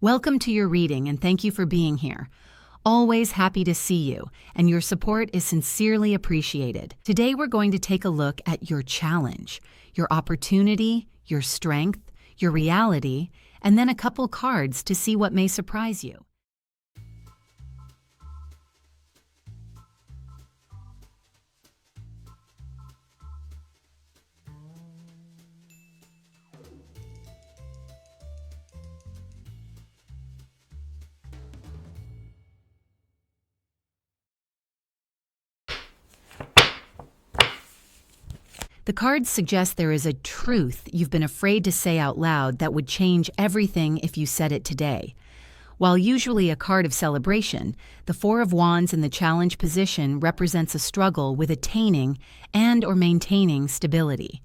Welcome to your reading and thank you for being here. Always happy to see you, and your support is sincerely appreciated. Today we're going to take a look at your challenge, your opportunity, your strength, your reality, and then a couple cards to see what may surprise you. The cards suggest there is a truth you've been afraid to say out loud that would change everything if you said it today. While usually a card of celebration, the Four of Wands in the challenge position represents a struggle with attaining and/or maintaining stability.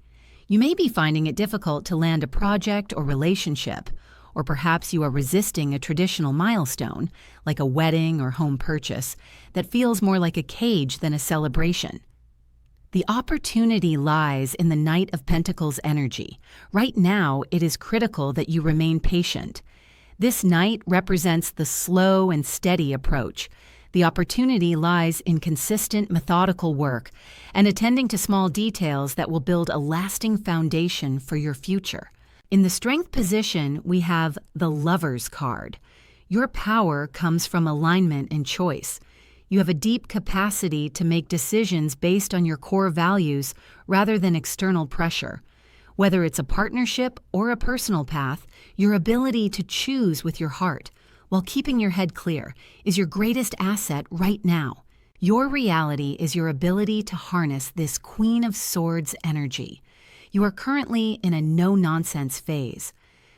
You may be finding it difficult to land a project or relationship, or perhaps you are resisting a traditional milestone, like a wedding or home purchase, that feels more like a cage than a celebration. The opportunity lies in the Knight of Pentacles energy. Right now, it is critical that you remain patient. This Knight represents the slow and steady approach. The opportunity lies in consistent, methodical work and attending to small details that will build a lasting foundation for your future. In the Strength position, we have the Lover's card. Your power comes from alignment and choice. You have a deep capacity to make decisions based on your core values rather than external pressure. Whether it's a partnership or a personal path, your ability to choose with your heart while keeping your head clear is your greatest asset right now. Your reality is your ability to harness this Queen of Swords energy. You are currently in a no-nonsense phase.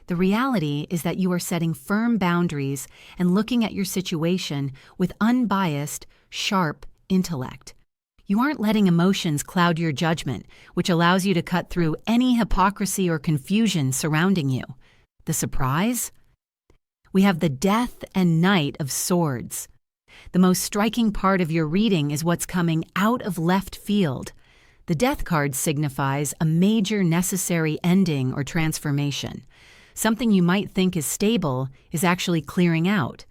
The reality is that you are setting firm boundaries and looking at your situation with unbiased, sharp intellect. You aren't letting emotions cloud your judgment, which allows you to cut through any hypocrisy or confusion surrounding you. The surprise? We have the Death and Knight of Swords. The most striking part of your reading is what's coming out of left field. The Death card signifies a major necessary ending or transformation. Something you might think is stable is actually clearing out.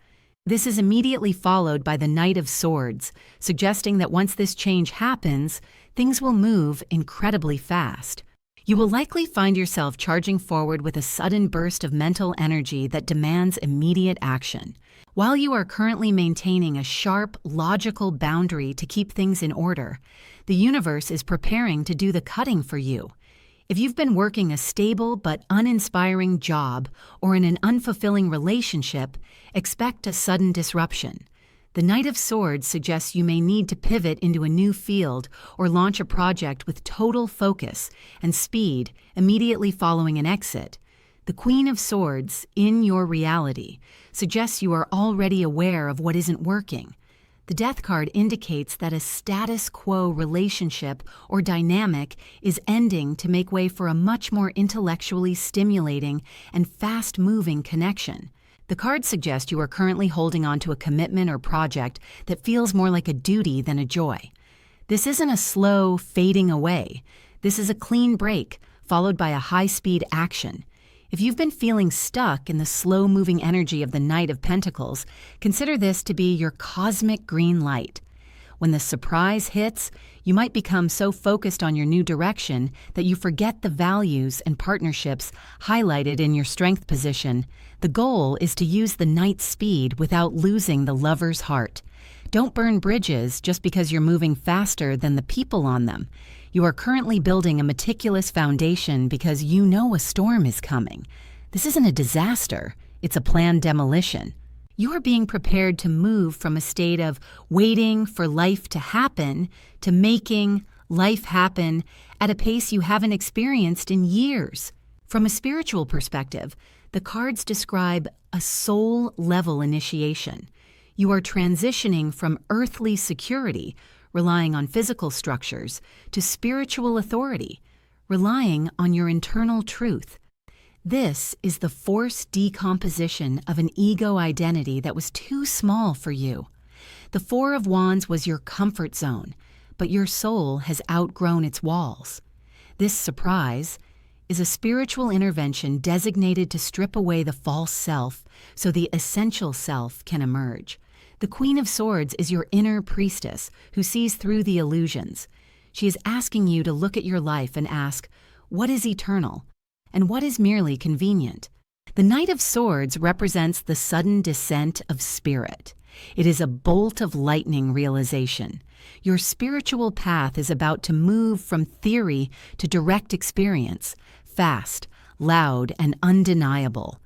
This is immediately followed by the Knight of Swords, suggesting that once this change happens, things will move incredibly fast. You will likely find yourself charging forward with a sudden burst of mental energy that demands immediate action. While you are currently maintaining a sharp, logical boundary to keep things in order, the universe is preparing to do the cutting for you. If you've been working a stable but uninspiring job or in an unfulfilling relationship, expect a sudden disruption. The Knight of Swords suggests you may need to pivot into a new field or launch a project with total focus and speed immediately following an exit. The Queen of Swords, in your reality, suggests you are already aware of what isn't working. The Death card indicates that a status quo relationship or dynamic is ending to make way for a much more intellectually stimulating and fast-moving connection. The cards suggest you are currently holding on to a commitment or project that feels more like a duty than a joy. This isn't a slow fading away. This is a clean break, followed by a high-speed action. If you've been feeling stuck in the slow-moving energy of the Knight of Pentacles, consider this to be your cosmic green light. When the surprise hits, you might become so focused on your new direction that you forget the values and partnerships highlighted in your Strength position. The goal is to use the Knight's speed without losing the Lover's heart. Don't burn bridges just because you're moving faster than the people on them. You are currently building a meticulous foundation because you know a storm is coming. This isn't a disaster, it's a planned demolition. You are being prepared to move from a state of waiting for life to happen to making life happen at a pace you haven't experienced in years. From a spiritual perspective, the cards describe a soul-level initiation. You are transitioning from earthly security, relying on physical structures, to spiritual authority, relying on your internal truth. This is the forced decomposition of an ego identity that was too small for you. The Four of Wands was your comfort zone, but your soul has outgrown its walls. This surprise is a spiritual intervention designated to strip away the false self so the essential self can emerge. The Queen of Swords is your inner priestess who sees through the illusions. She is asking you to look at your life and ask, what is eternal and what is merely convenient? The Knight of Swords represents the sudden descent of spirit. It is a bolt of lightning realization. Your spiritual path is about to move from theory to direct experience, fast, loud, and undeniable.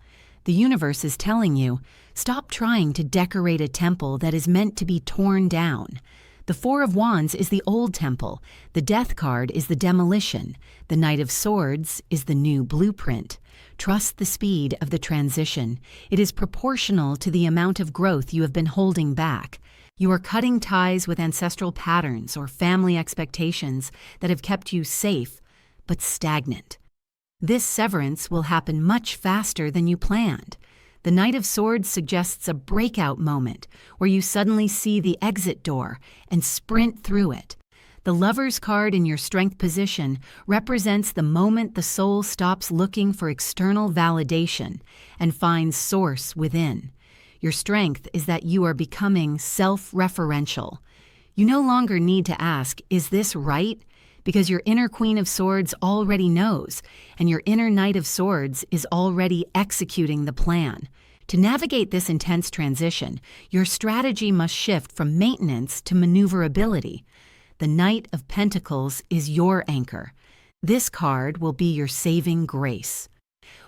The universe is telling you, stop trying to decorate a temple that is meant to be torn down. The Four of Wands is the old temple, the Death card is the demolition, the Knight of Swords is the new blueprint. Trust the speed of the transition. It is proportional to the amount of growth you have been holding back. You are cutting ties with ancestral patterns or family expectations that have kept you safe, but stagnant. This severance will happen much faster than you planned. The Knight of Swords suggests a breakout moment where you suddenly see the exit door and sprint through it. The Lover's card in your Strength position represents the moment the soul stops looking for external validation and finds source within. Your strength is that you are becoming self-referential. You no longer need to ask, is this right? Because your inner Queen of Swords already knows, and your inner Knight of Swords is already executing the plan. To navigate this intense transition, your strategy must shift from maintenance to maneuverability. The Knight of Pentacles is your anchor. This card will be your saving grace.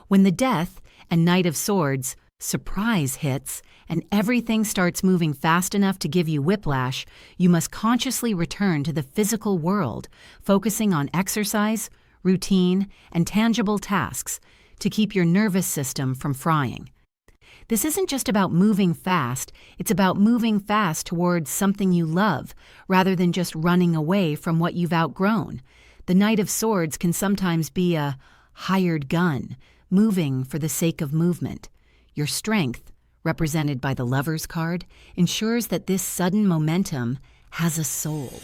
When the Death and Knight of Swords surprise hits and everything starts moving fast enough to give you whiplash, you must consciously return to the physical world, focusing on exercise, routine, and tangible tasks to keep your nervous system from frying. This isn't just about moving fast, it's about moving fast towards something you love, rather than just running away from what you've outgrown. The Knight of Swords can sometimes be a hired gun, moving for the sake of movement. Your strength, represented by the Lover's card, ensures that this sudden momentum has a soul.